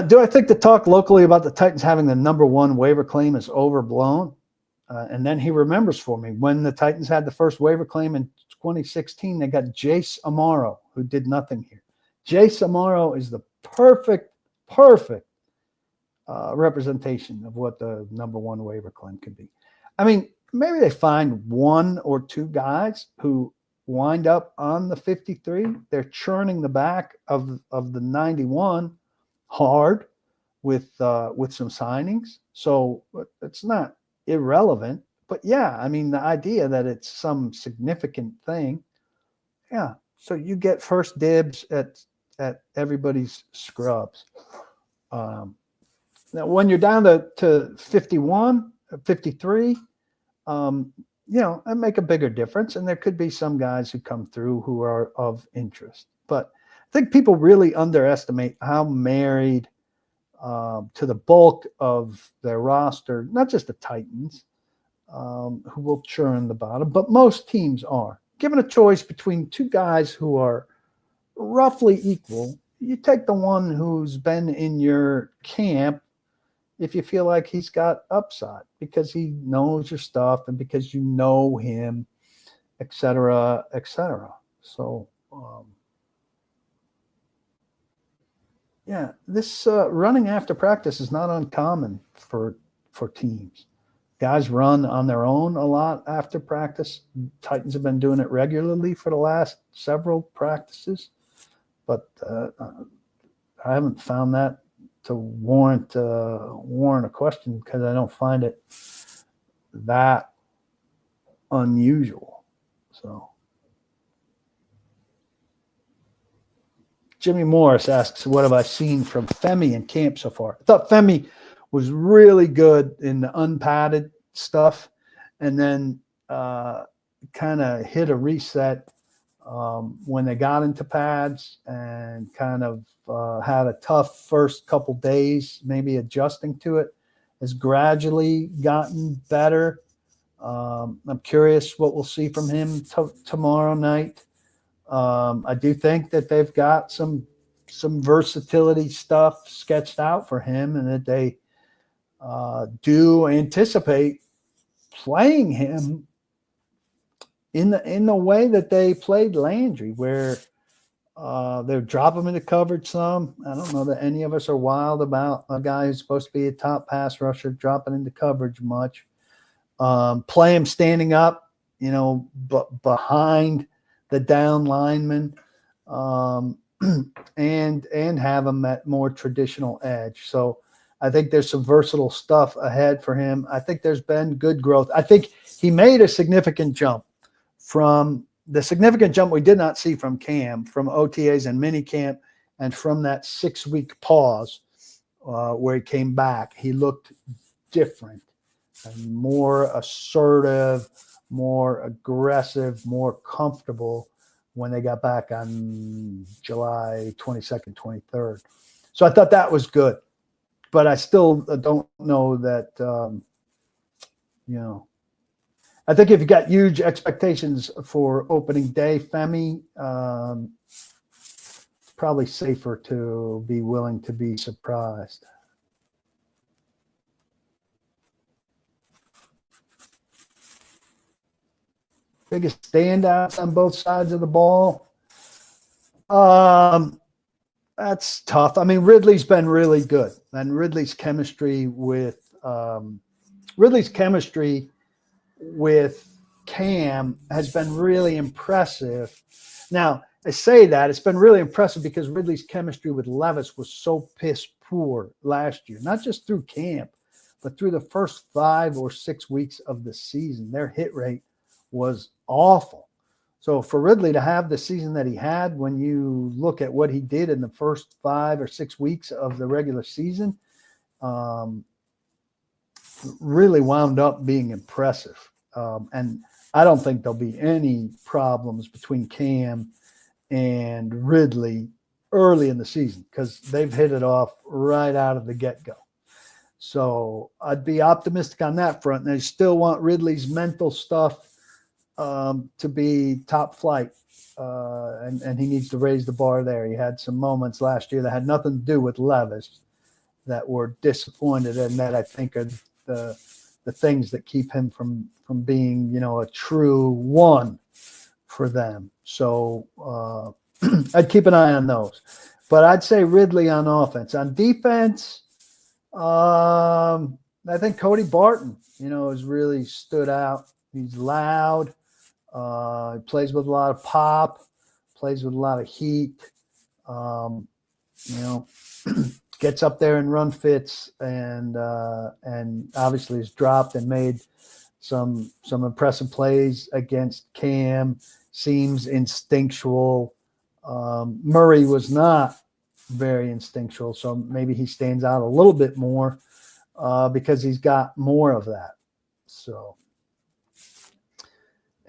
Do I think the talk locally about the Titans having the number one waiver claim is overblown? And then he remembers for me, when the Titans had the first waiver claim in 2016, they got Jace Amaro, who did nothing here. Jace Amaro is the perfect representation of what the number one waiver claim could be. I mean, maybe they find one or two guys who wind up on the 53. They're churning the back of the 91 hard with some signings. So it's not irrelevant. But yeah, I mean, the idea that it's some significant thing. Yeah. So you get first dibs at everybody's scrubs. Now, when you're down to 51, 53, it make a bigger difference. And there could be some guys who come through who are of interest. But I think people really underestimate how married to the bulk of their roster, not just the Titans, who will churn the bottom, but most teams are. Given a choice between two guys who are roughly equal, you take the one who's been in your camp if you feel like he's got upside because he knows your stuff and because you know him, et cetera, et cetera. So, yeah, this running after practice is not uncommon for teams. Guys run on their own a lot after practice. Titans have been doing it regularly for the last several practices, but I haven't found that to warrant a question because I don't find it that unusual. So, Jimmy Morris asks, "What have I seen from Femi in camp so far?" I thought Femi was really good in the unpadded stuff, and then kind of hit a reset when they got into pads and kind of had a tough first couple days, maybe adjusting to it. Has gradually gotten better. I'm curious what we'll see from him tomorrow night. I do think that they've got some versatility stuff sketched out for him, and that they do anticipate playing him in the way that they played Landry, where they'll drop him into coverage some. I don't know that any of us are wild about a guy who's supposed to be a top pass rusher dropping into coverage much. Play him standing up, behind the down lineman, and have him at more traditional edge. So I think there's some versatile stuff ahead for him. I think there's been good growth. I think he made a significant jump from the significant jump we did not see from Cam, from OTAs and minicamp, and from that 6-week pause where he came back. He looked different and more assertive, more aggressive, more comfortable when they got back on July 22nd, 23rd. So I thought that was good. But I still don't know that, I think if you got huge expectations for opening day, Femi, probably safer to be willing to be surprised. Biggest standouts on both sides of the ball. That's tough. I mean, Ridley's been really good, and Ridley's chemistry with Cam has been really impressive. Now, I say that it's been really impressive because Ridley's chemistry with Levis was so piss poor last year, not just through camp, but through the first 5 or 6 weeks of the season. Their hit rate was awful. So for Ridley to have the season that he had, when you look at what he did in the first 5 or 6 weeks of the regular season, really wound up being impressive. And I don't think there'll be any problems between Cam and Ridley early in the season because they've hit it off right out of the get-go. So I'd be optimistic on that front. And I still want Ridley's mental stuff to be top flight, and he needs to raise the bar there. He had some moments last year that had nothing to do with Levis that were disappointed, and that I think are the things that keep him from being, a true one for them. So I'd keep an eye on those. But I'd say Ridley on offense. On defense, I think Cody Barton, has really stood out. He's loud. He plays with a lot of pop, plays with a lot of heat, gets up there and run fits, and obviously has dropped and made some impressive plays against Cam. Seems instinctual. Murray was not very instinctual, so maybe he stands out a little bit more because he's got more of that. So.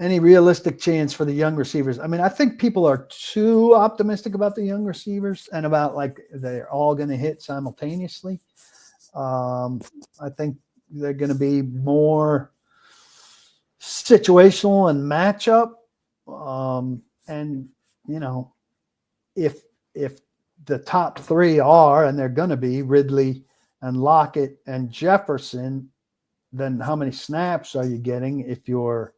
Any realistic chance for the young receivers? I mean, I think people are too optimistic about the young receivers and about like they're all going to hit simultaneously. I think they're going to be more situational and matchup. And, if the top three are, and they're going to be Ridley and Lockett and Jefferson, then how many snaps are you getting if you're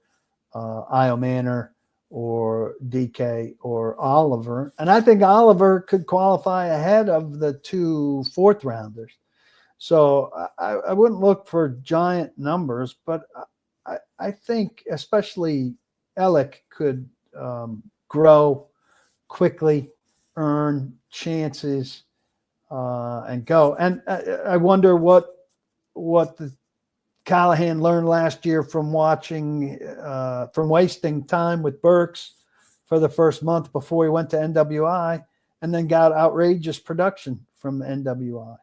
Io Manor or DK or Oliver? And I think Oliver could qualify ahead of the 2 4th-rounders. So I wouldn't look for giant numbers, but I think especially Ellick could grow quickly, earn chances, and go. And I wonder what the Callahan learned last year from wasting time with Burks for the first month before he went to NWI, and then got outrageous production from NWI.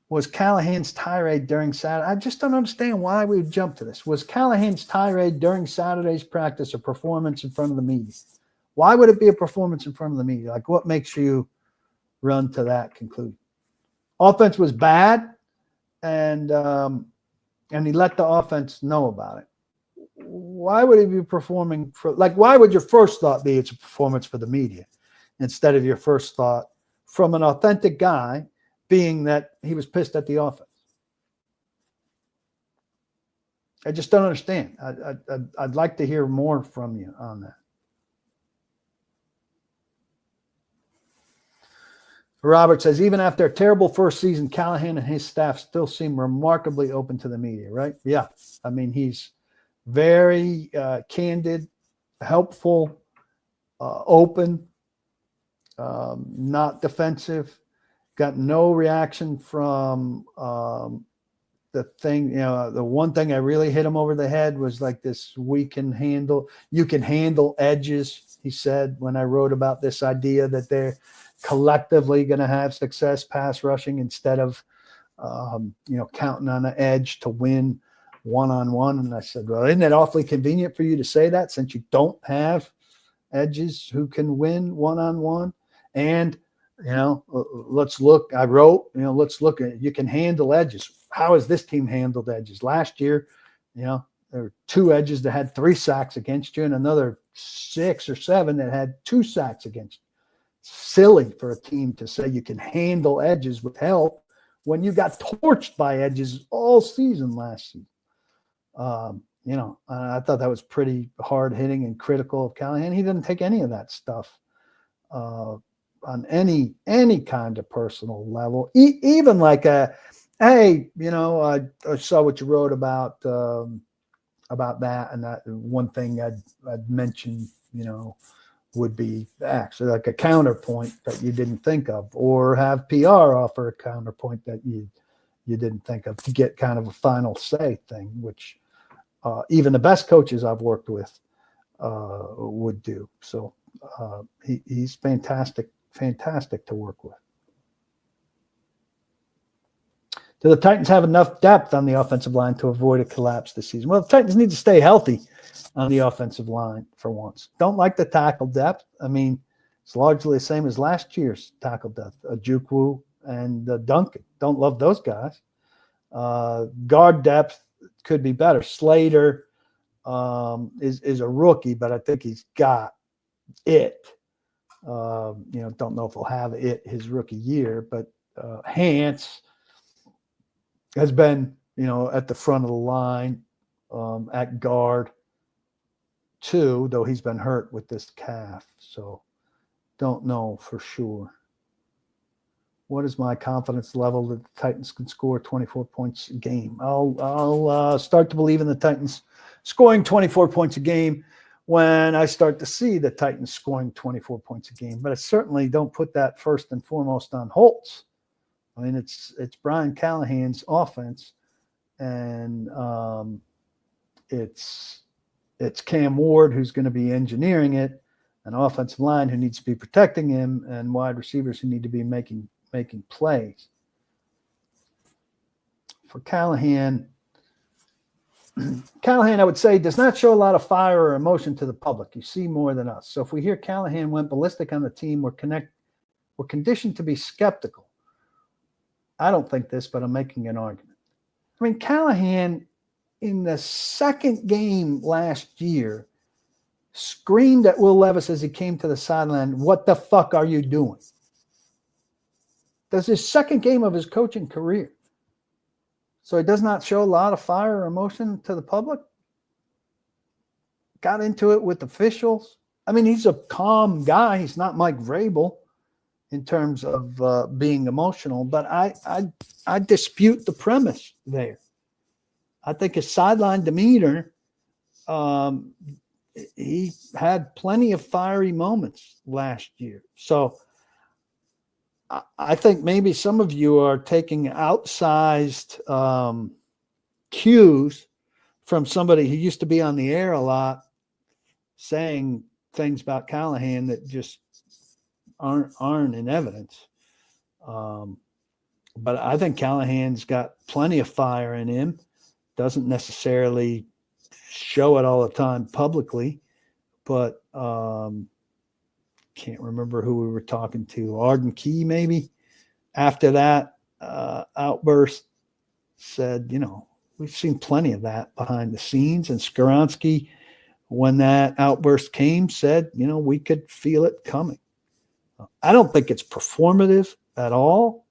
Was Callahan's tirade during Saturday? I just don't understand why we would jump to this. Was Callahan's tirade during Saturday's practice a performance in front of the media? Why would it be a performance in front of the media? Like, what makes you run to that conclusion? Offense was bad, and he let the offense know about it. Why would he be performing for, like, why would your first thought be it's a performance for the media instead of your first thought from an authentic guy being that he was pissed at the offense? I just don't understand. I'd like to hear more from you on that. Robert says, even after a terrible first season, Callahan and his staff still seem remarkably open to the media, right? Yeah. I mean, he's very candid, helpful, open, not defensive. Got no reaction from the thing, the one thing I really hit him over the head was like this, you can handle edges, he said, when I wrote about this idea that they're collectively going to have success pass rushing instead of, counting on an edge to win one-on-one. And I said, well, isn't it awfully convenient for you to say that since you don't have edges who can win one-on-one? And, let's look, I wrote, let's look at, you can handle edges. How has this team handled edges? Last year, there were 2 edges that had 3 sacks against you and another 6 or 7 that had 2 sacks against you. Silly for a team to say you can handle edges with help when you got torched by edges all season last season. I thought that was pretty hard hitting and critical of Callahan. He didn't take any of that stuff on any kind of personal level, even like hey, I saw what you wrote about that, and that one thing I'd mention, would be actually like a counterpoint that you didn't think of, or have PR offer a counterpoint that you didn't think of, to get kind of a final say thing, which even the best coaches I've worked with would do. So he's fantastic to work with. Do the Titans have enough depth on the offensive line to avoid a collapse this season? Well, the Titans need to stay healthy on the offensive line for once. Don't like the tackle depth. I mean, it's largely the same as last year's tackle depth. Ojukwu and Duncan. Don't love those guys. Guard depth could be better. Slater is a rookie, but I think he's got it. Don't know if he'll have it his rookie year, but Hance has been, at the front of the line at guard too, though he's been hurt with this calf. So don't know for sure. What is my confidence level that the Titans can score 24 points a game? I'll start to believe in the Titans scoring 24 points a game when I start to see the Titans scoring 24 points a game. But I certainly don't put that first and foremost on Holtz. I mean, it's Brian Callahan's offense, and it's Cam Ward who's going to be engineering it, an offensive line who needs to be protecting him, and wide receivers who need to be making plays. For Callahan, I would say, does not show a lot of fire or emotion to the public. You see more than us. So if we hear Callahan went ballistic on the team, we're conditioned to be skeptical. I don't think this, but I'm making an argument. I mean, Callahan in the second game last year screamed at Will Levis as he came to the sideline, "What the fuck are you doing?" That's his second game of his coaching career. So he does not show a lot of fire or emotion to the public. Got into it with officials. I mean, he's a calm guy. He's not Mike Vrabel in terms of being emotional, but I dispute the premise there. I think his sideline demeanor, he had plenty of fiery moments last year. So I think maybe some of you are taking outsized cues from somebody who used to be on the air a lot, saying things about Callahan that just aren't in evidence. But I think Callahan's got plenty of fire in him. Doesn't necessarily show it all the time publicly, but can't remember who we were talking to. Arden Key, maybe. After that outburst, said, we've seen plenty of that behind the scenes. And Skoronski, when that outburst came, said, we could feel it coming. I don't think it's performative at all.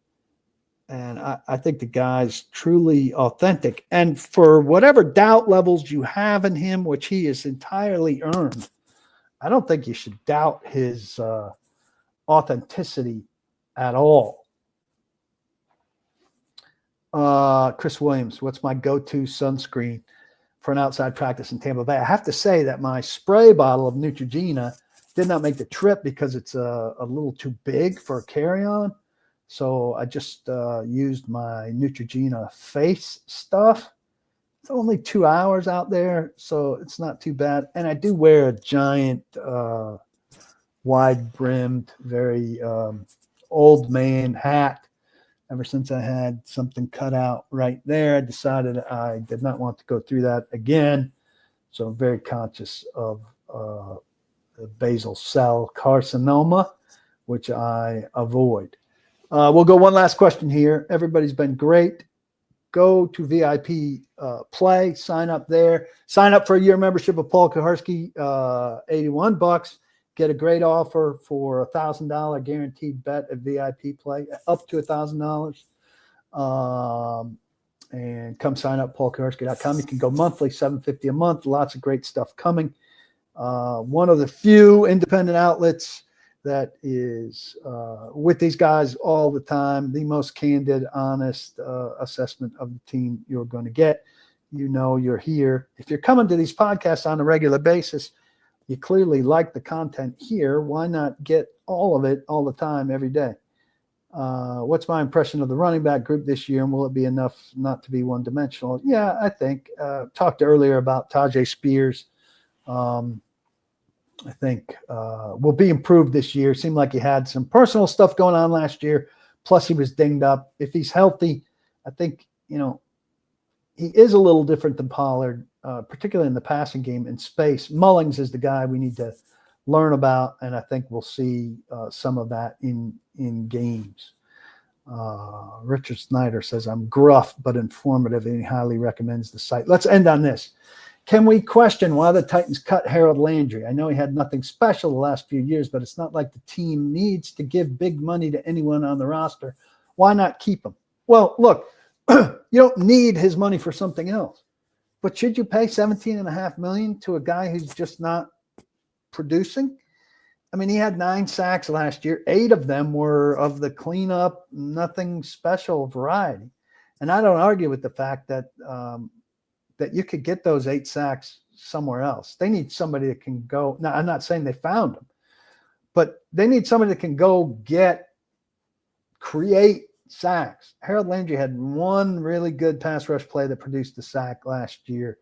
And I think the guy's truly authentic. And for whatever doubt levels you have in him, which he has entirely earned, I don't think you should doubt his authenticity at all. Chris Williams, what's my go-to sunscreen for an outside practice in Tampa Bay? I have to say that my spray bottle of Neutrogena did not make the trip because it's a little too big for a carry-on. So I just used my Neutrogena face stuff. It's only 2 hours out there, so it's not too bad. And I do wear a giant, wide-brimmed, very old man hat. Ever since I had something cut out right there, I decided I did not want to go through that again. So I'm very conscious of the basal cell carcinoma, which I avoid. We'll go one last question here. Everybody's been great. Go to VIP Play, sign up there. Sign up for a year membership of Paul Kuharsky, $81. Get a great offer for $1,000 guaranteed bet at VIP Play, up to $1,000. And come sign up, paulkuharsky.com. You can go monthly, $7.50 a month. Lots of great stuff coming. One of the few independent outlets that is with these guys all the time, the most candid, honest assessment of the team you're going to get. You're here. If you're coming to these podcasts on a regular basis, you clearly like the content here. Why not get all of it all the time, every day? What's my impression of the running back group this year, and will it be enough not to be one-dimensional? Yeah, I think. Talked earlier about Tajay Spears. I think will be improved this year. Seemed like he had some personal stuff going on last year. Plus, he was dinged up. If he's healthy, I think, he is a little different than Pollard, particularly in the passing game in space. Mullings is the guy we need to learn about, and I think we'll see some of that in games. Richard Snyder says, I'm gruff but informative, and he highly recommends the site. Let's end on this. Can we question why the Titans cut Harold Landry? I know he had nothing special the last few years, but it's not like the team needs to give big money to anyone on the roster. Why not keep him? Well, look, you don't need his money for something else. But should you pay $17.5 million to a guy who's just not producing? I mean, he had 9 sacks last year. 8 of them were of the cleanup, nothing special variety. And I don't argue with the fact that that you could get those 8 sacks somewhere else. They need somebody that can go. Now, I'm not saying they found them, but they need somebody that can go create sacks. Harold Landry had one really good pass rush play that produced a sack last year,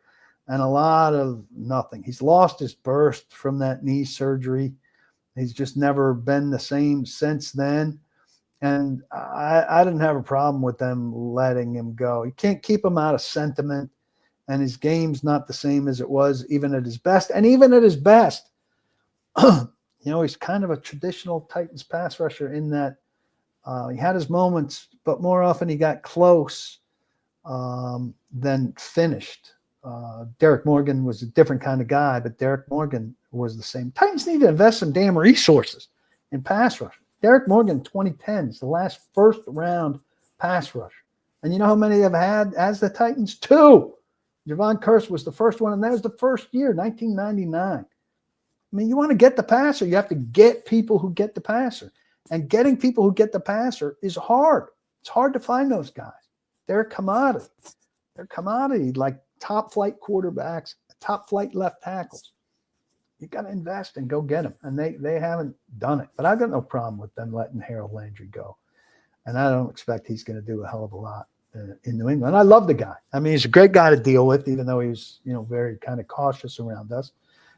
and a lot of nothing. He's lost his burst from that knee surgery. He's just never been the same since then. And I didn't have a problem with them letting him go. You can't keep him out of sentiment. And his game's not the same as it was even at his best. And even at his best, he's kind of a traditional Titans pass rusher in that He had his moments, but more often he got close than finished. Derek Morgan was a different kind of guy, but Derek Morgan was the same. Titans need to invest some damn resources in pass rush. Derek Morgan, 2010, is the last first-round pass rush. And you know how many they've had as the Titans? 2. Javon Curse was the first one, and that was the first year, 1999. I mean, you want to get the passer, you have to get people who get the passer. And getting people who get the passer is hard. It's hard to find those guys. They're a commodity. They're commodity like top-flight quarterbacks, top-flight left tackles. You got to invest and go get them. And they haven't done it. But I've got no problem with them letting Harold Landry go. And I don't expect he's going to do a hell of a lot in New England. I love the guy. I mean, he's a great guy to deal with, even though he was, very kind of cautious around us.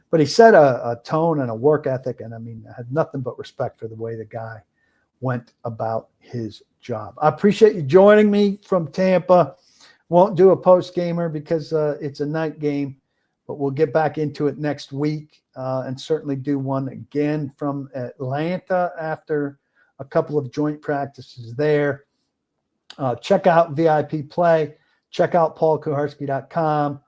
But he set a tone and a work ethic, and I mean, I had nothing but respect for the way the guy went about his job. I appreciate you joining me from Tampa. Won't do a post-gamer because it's a night game, but we'll get back into it next week and certainly do one again from Atlanta after a couple of joint practices there. Check out VIP Play. Check out paulkuharsky.com.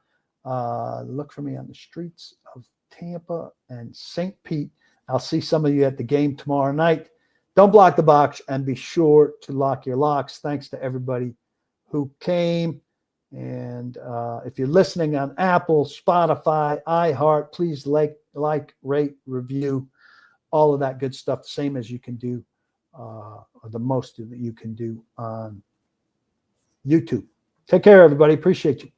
Look for me on the streets of Tampa and St. Pete. I'll see some of you at the game tomorrow night. Don't block the box and be sure to lock your locks. Thanks to everybody who came. And if you're listening on Apple, Spotify, iHeart, please like, rate, review, all of that good stuff, same as you can do, or the most that you can do on YouTube. Take care, everybody. Appreciate you.